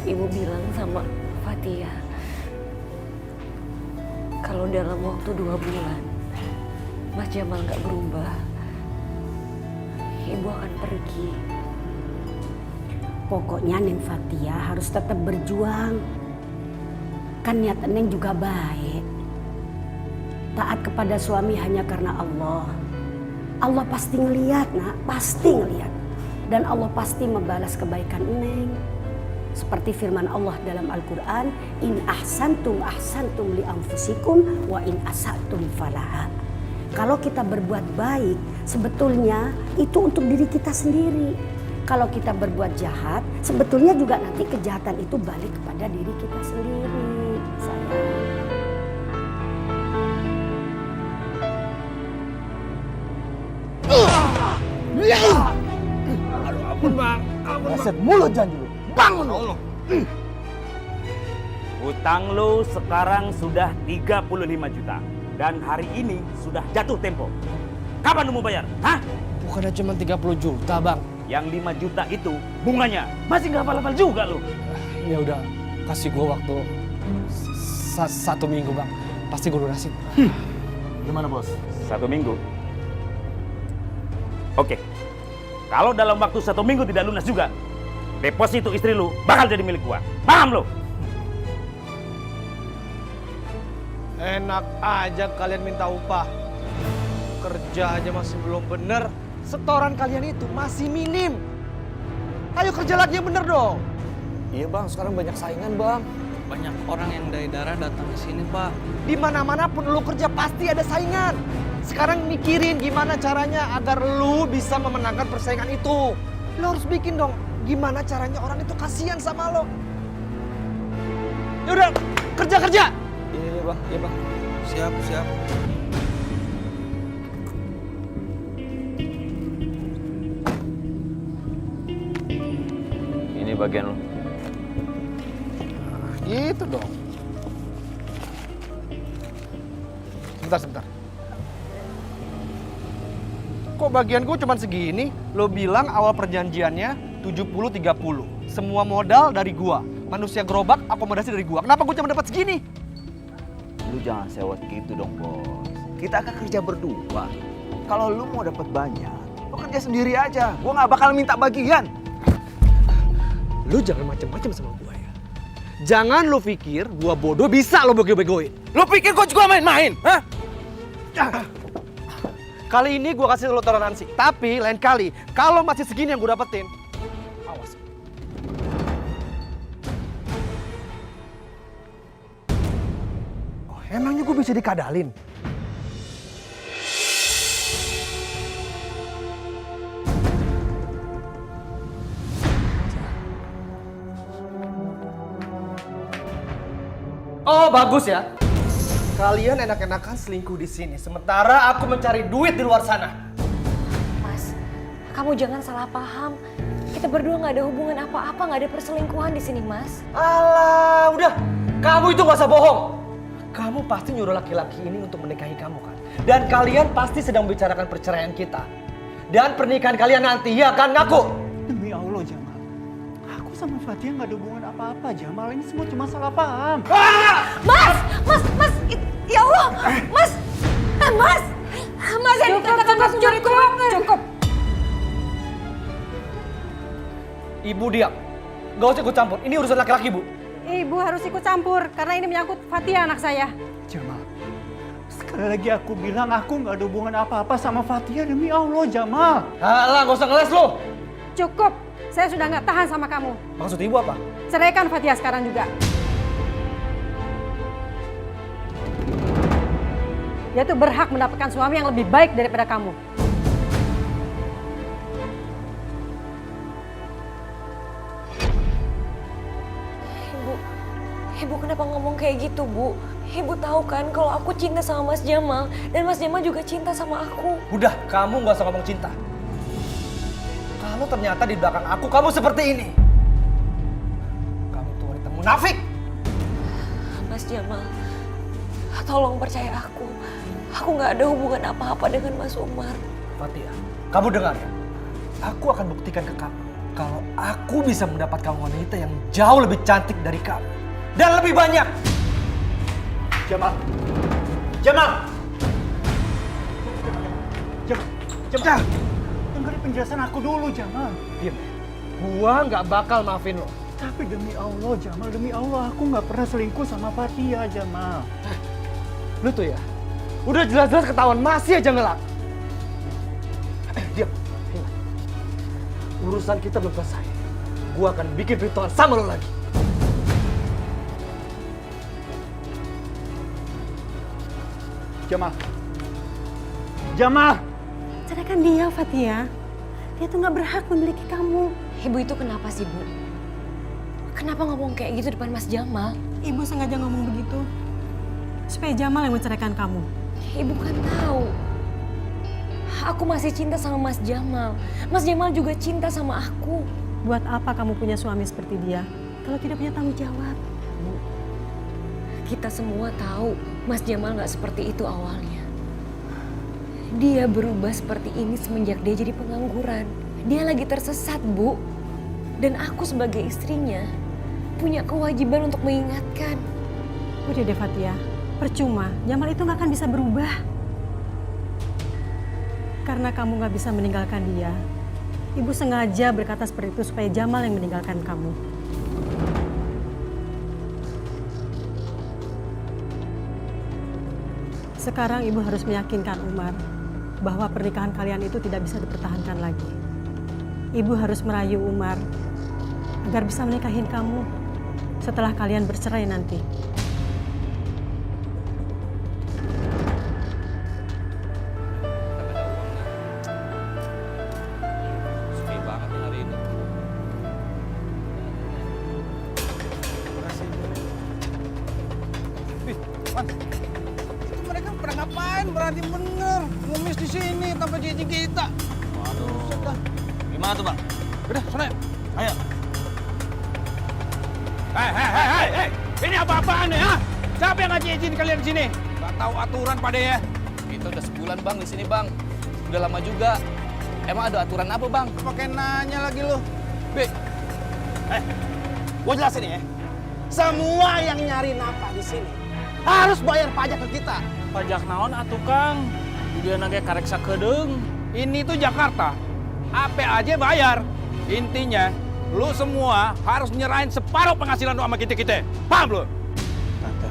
Ibu bilang sama Fatia kalau dalam waktu 2 bulan Mas Jamal nggak berubah, Ibu akan pergi. Pokoknya Neng Fatia harus tetap berjuang. Kan niat Neng juga baik. Taat kepada suami hanya karena Allah. Allah pasti ngeliat, nak, pasti ngeliat. Dan Allah pasti membalas kebaikan Neng. Seperti firman Allah dalam Al-Quran, in ahsantum ahsantum li anfusikum wa in asatum falaha. Kalau kita berbuat baik, sebetulnya itu untuk diri kita sendiri. Kalau kita berbuat jahat, sebetulnya juga nanti kejahatan itu balik kepada diri kita sendiri. Sayang. Aduh, ampun bang. Ampun bang. Reset mulut jangan dulu. Bangun Allah. Hutang lu sekarang sudah 35 juta. Dan hari ini sudah jatuh tempo. Kapan lu mau bayar? Hah? Bukannya cuma 30 juta bang. Yang 5 juta itu bunganya. Masih nggak hafal-hafal juga lu. Ya udah, kasih gua waktu 1 minggu bang. Pasti gua lunasin. Gimana bos? 1 minggu. Oke. Kalau dalam waktu 1 minggu tidak lunas juga, deposito istri lu bakal jadi milik gua. Paham lu? Enak aja kalian minta upah. Kerja aja masih belum bener. Setoran kalian itu masih minim. Ayo kerja lagi yang bener dong. Iya bang, sekarang banyak saingan bang. Banyak orang yang dari daerah datang ke sini, Pak. Di mana-mana pun lu kerja pasti ada saingan. Sekarang mikirin gimana caranya agar lu bisa memenangkan persaingan itu. Lu harus bikin dong gimana caranya orang itu kasihan sama lo. Yaudah, kerja-kerja. Iya bang, iya bang. Siap, siap. Ini bagian lu. Gitu dong. Sebentar. Kok bagian gue cuma segini? Lo bilang awal perjanjiannya 70-30. Semua modal dari gua. Manusia gerobak, akomodasi dari gua. Kenapa gue cuma dapat segini? Lu jangan sewot gitu dong bos. Kita akan kerja berdua. Kalau lu mau dapat banyak, lu kerja sendiri aja. Gua nggak bakal minta bagian. Lu jangan macam-macam sama gua ya. Jangan lu pikir gua bodoh bisa lo bego-begoin. Lu pikir gua juga main-main? Hah? Kali ini gua kasih lo toleransi. Tapi lain kali, kalau masih segini yang gua dapetin, awas. Oh, emangnya gua bisa dikadalin? Oh, bagus ya. Kalian enak-enakan selingkuh di sini, sementara aku mencari duit di luar sana. Mas, kamu jangan salah paham. Kita berdua nggak ada hubungan apa-apa, nggak ada perselingkuhan di sini, Mas. Alah, udah. Kamu itu gak usah bohong. Kamu pasti nyuruh laki-laki ini untuk menikahi kamu kan? Dan kalian pasti sedang membicarakan perceraian kita. Dan pernikahan kalian nanti, ya kan? Ngaku. Demi Allah, Jamal. Aku sama Fatia nggak ada hubungan apa-apa, Jamal. Ini semua cuma salah paham. Mas, ya Allah, Mas, Mas yang dikatakan Mas Umar itu cukup. Ibu diam. Gak usah ikut campur. Ini urusan laki-laki, Bu. Ibu harus ikut campur karena ini menyangkut Fatia anak saya. Jamal, sekali lagi aku bilang aku nggak ada hubungan apa-apa sama Fatia. Demi Allah, Jamal. Alah, gak usah ngeles lo. Cukup, saya sudah nggak tahan sama kamu. Maksud ibu apa? Ceraikan Fatia sekarang juga. Dia tuh berhak mendapatkan suami yang lebih baik daripada kamu. Ibu kenapa ngomong kayak gitu, Bu? Ibu tahu kan kalau aku cinta sama Mas Jamal dan Mas Jamal juga cinta sama aku. Udah, kamu gak usah ngomong cinta. Kalau ternyata di belakang aku kamu seperti ini. Kamu tuh wanita munafik. Mas Jamal, tolong percaya aku. Aku nggak ada hubungan apa-apa dengan Mas Umar. Fatia, kamu dengar ya? Aku akan buktikan ke kamu kalau aku bisa mendapatkan wanita yang jauh lebih cantik dari kamu. Dan lebih banyak. Jamal! Jamal! Jamal! Dengerin penjelasan aku dulu, Jamal. Diam. Gua nggak bakal maafin lo. Tapi demi Allah, Jamal, demi Allah, aku nggak pernah selingkuh sama Fatia, Jamal. Lu tuh ya, udah jelas-jelas ketahuan masih aja ngelak. Diam. Ingat. Urusan kita belum selesai. Gua akan bikin perhitungan sama lo lagi. Jamal! Jamal! Ceraikan dia, Fatia. Dia tuh nggak berhak memiliki kamu. Ibu itu kenapa sih, Bu? Kenapa ngomong kayak gitu depan Mas Jamal? Ibu sengaja ngomong begitu supaya Jamal yang menceraikan kamu. Ibu kan tahu. Aku masih cinta sama Mas Jamal. Mas Jamal juga cinta sama aku. Buat apa kamu punya suami seperti dia kalau tidak punya tanggung jawab? Bu, kita semua tahu Mas Jamal nggak seperti itu awalnya. Dia berubah seperti ini semenjak dia jadi pengangguran. Dia lagi tersesat, Bu. Dan aku sebagai istrinya punya kewajiban untuk mengingatkan. Udah deh Fatia, percuma. Jamal itu nggak akan bisa berubah. Karena kamu nggak bisa meninggalkan dia. Ibu sengaja berkata seperti itu supaya Jamal yang meninggalkan kamu. Sekarang ibu harus meyakinkan Umar bahwa pernikahan kalian itu tidak bisa dipertahankan lagi. Ibu harus merayu Umar agar bisa menikahin kamu setelah kalian bercerai nanti. Sepi banget nih hari ini. Mereka pernah ngapain? Berarti bener ngemis di sini tanpa izin kita. Waduh. Gimana tuh, Bang? Udah, sana yuk. Ayo. Hei, ini apa-apaan nih, ha? Siapa yang ngasih izin kalian di sini? Gak tahu aturan pada ya? Kita udah sebulan, Bang, di sini, Bang. Udah lama juga. Emang ada aturan apa, Bang? Pakai nanya lagi lu. Bi, gua jelasin ya. Semua yang nyari nafkah di sini harus bayar pajak ke kita. Pajak naon atuh, Kang? Dia nage kareksa kedeung. Ini tuh Jakarta. Apa aja bayar. Intinya, lu semua harus nyerahin separuh penghasilan lu sama kita-kita. Paham lu? Tante,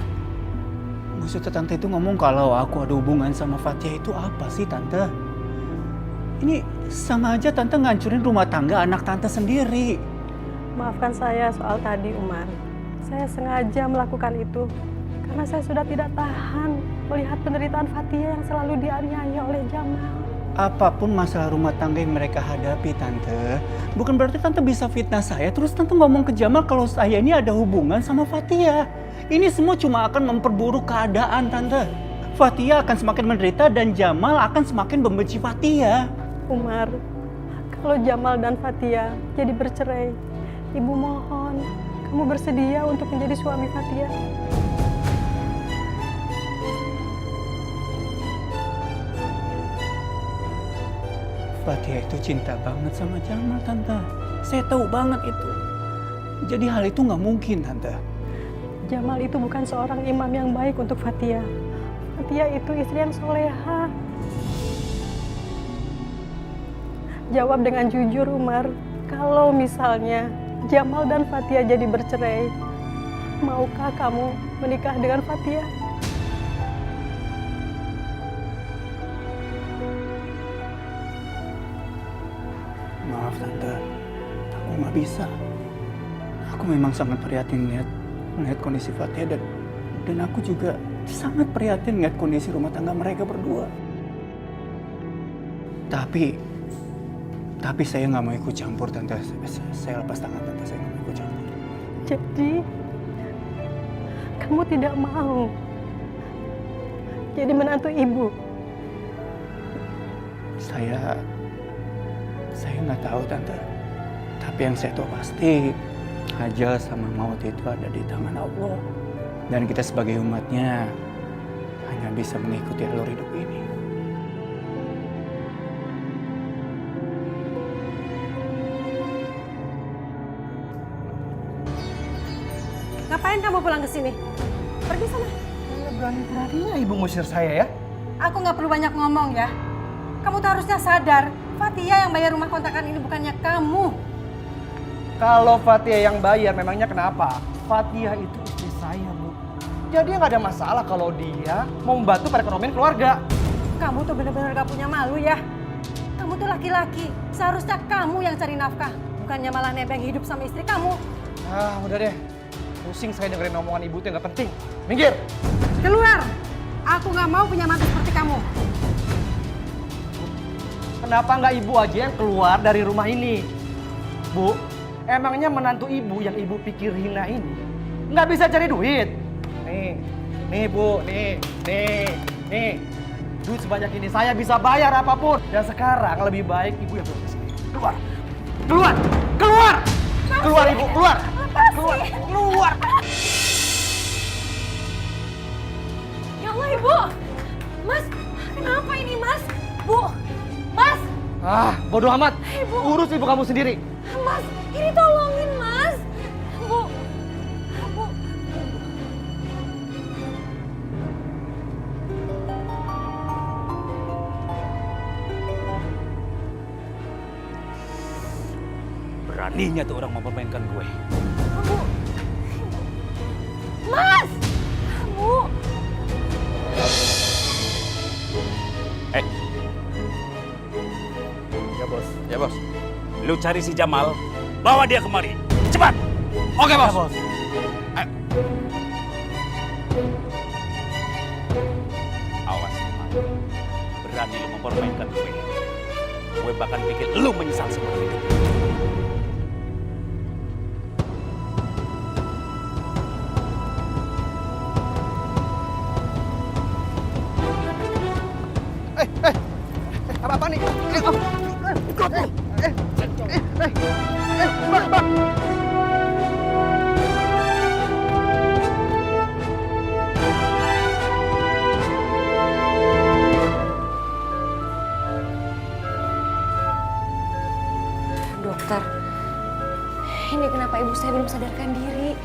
maksudnya Tante itu ngomong kalau aku ada hubungan sama Fatia itu apa sih, Tante? Ini sama aja Tante ngancurin rumah tangga anak Tante sendiri. Maafkan saya soal tadi, Umar. Saya sengaja melakukan itu karena saya sudah tidak tahan melihat penderitaan Fatia yang selalu dianiaya oleh Jamal. Apapun masalah rumah tangga yang mereka hadapi, Tante, bukan berarti Tante bisa fitnah saya terus Tante ngomong ke Jamal kalau saya ini ada hubungan sama Fatia. Ini semua cuma akan memperburuk keadaan, Tante. Fatia akan semakin menderita dan Jamal akan semakin membenci Fatia. Umar, kalau Jamal dan Fatia jadi bercerai, Ibu mohon kamu bersedia untuk menjadi suami Fatia. Fatia itu cinta banget sama Jamal, Tante. Saya tahu banget itu. Jadi hal itu nggak mungkin, Tante. Jamal itu bukan seorang imam yang baik untuk Fatia. Fatia itu istri yang soleha. Jawab dengan jujur, Umar. Kalau misalnya Jamal dan Fatia jadi bercerai, maukah kamu menikah dengan Fatia? Maaf, Tante. Aku nggak bisa. Aku memang sangat prihatin melihat kondisi Fatia dan aku juga sangat prihatin melihat kondisi rumah tangga mereka berdua. Tapi saya nggak mau ikut campur, Tante. Saya lepas tangan, Tante. Saya nggak mau ikut campur. Jadi, kamu tidak mau jadi menantu ibu? Saya nggak tahu, Tante. Tapi yang saya tahu pasti ajal sama maut itu ada di tangan Allah. Dan kita sebagai umatnya hanya bisa mengikuti alur hidup ini. Ngapain kamu pulang ke sini? Pergi sana. Berani-beraninya ibu ngusir saya ya? Aku nggak perlu banyak ngomong ya. Kamu tuh harusnya sadar, Fatia yang bayar rumah kontrakan ini bukannya kamu. Kalau Fatia yang bayar, memangnya kenapa? Fatia itu istri saya, Bu. Jadi nggak ada masalah kalau dia mau membantu perekonomian keluarga. Kamu tuh bener-bener gak punya malu ya. Kamu tuh laki-laki, seharusnya kamu yang cari nafkah, bukannya malah nebeng hidup sama istri kamu. Ah, udah deh. Pusing saya dengerin omongan ibu itu yang nggak penting. Minggir! Keluar! Aku nggak mau punya mantu seperti kamu. Kenapa nggak ibu aja yang keluar dari rumah ini? Bu, emangnya menantu ibu yang ibu pikir hina ini nggak bisa cari duit? Nih Bu, nih. Duit sebanyak ini saya bisa bayar apapun. Dan sekarang lebih baik ibu yang keluar sini. Keluar! Keluar! Keluar! Keluar ibu, keluar! Keluar! Keluar! Ya Allah ibu, Mas, kenapa ini Mas? Bu, Mas, Ah, bodoh amat. Ibu. Urus ibu kamu sendiri. Mas, ini tolongin Mas. Bu, Bu. Beraninya tuh orang mempermainkan gue. Bu. Mas! Bu. Ya bos. Ya bos. Lu cari si Jamal, bawa dia kemari. Cepat. Oke, Bos. Ayo. Awas, Jamal. Berani lu mempermainkan gue. Gue bahkan bikin lu menyesal seumur hidup. Apa nih? Ikut nih. Bang. Dokter, ini kenapa ibu saya belum sadarkan diri?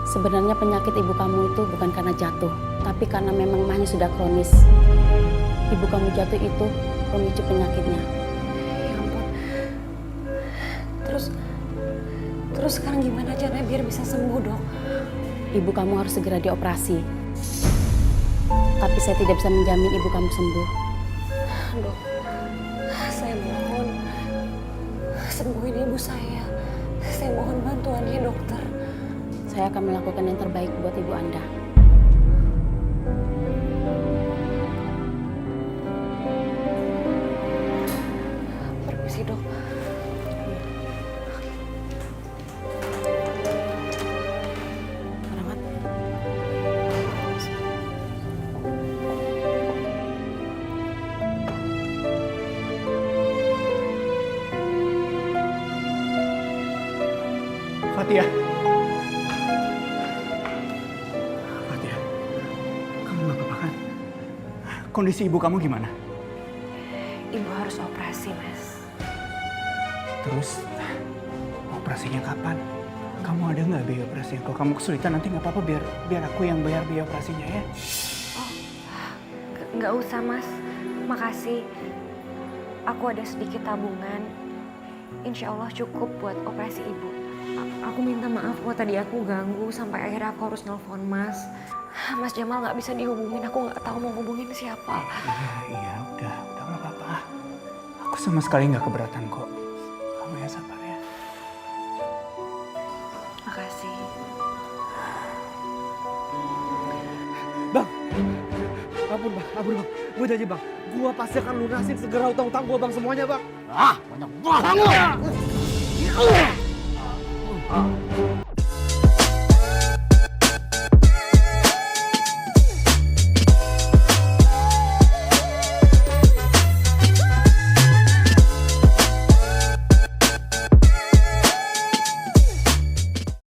Sebenarnya penyakit ibu kamu itu bukan karena jatuh, tapi karena memang mahnya sudah kronis. Ibu kamu jatuh itu pemicu penyakitnya. Ya ampun. Terus sekarang gimana caranya biar bisa sembuh, Dok? Ibu kamu harus segera dioperasi. Tapi saya tidak bisa menjamin ibu kamu sembuh. Dok, saya mohon sembuhin ibu saya. Saya mohon bantuannya, dokter. Saya akan melakukan yang terbaik buat ibu Anda. Permisi, Dok. Rahmat. Fatia. Fatia, kamu nggak apa-apa kan? Kondisi ibu kamu gimana? Ibu harus operasi, Mas. Terus, operasinya kapan? Kamu ada nggak biaya operasinya? Kalau kamu kesulitan nanti nggak apa-apa, biar aku yang bayar biaya operasinya ya. Nggak usah, Mas. Makasih. Aku ada sedikit tabungan. Insya Allah cukup buat operasi ibu. Aku minta maaf kalau tadi aku ganggu sampai akhirnya aku harus nelfon Mas. Mas Jamal nggak bisa dihubungin. Aku nggak tahu mau hubungin siapa. Iya, udah nggak apa-apa. Aku sama sekali nggak keberatan kok. Kamu ya sabar ya. Makasih. Bang. Ampun, Bang. Gue janji, Bang. Gue pasti akan lunasin segera utang-utang gue, Bang, semuanya, Bang. Ah, banyak banget.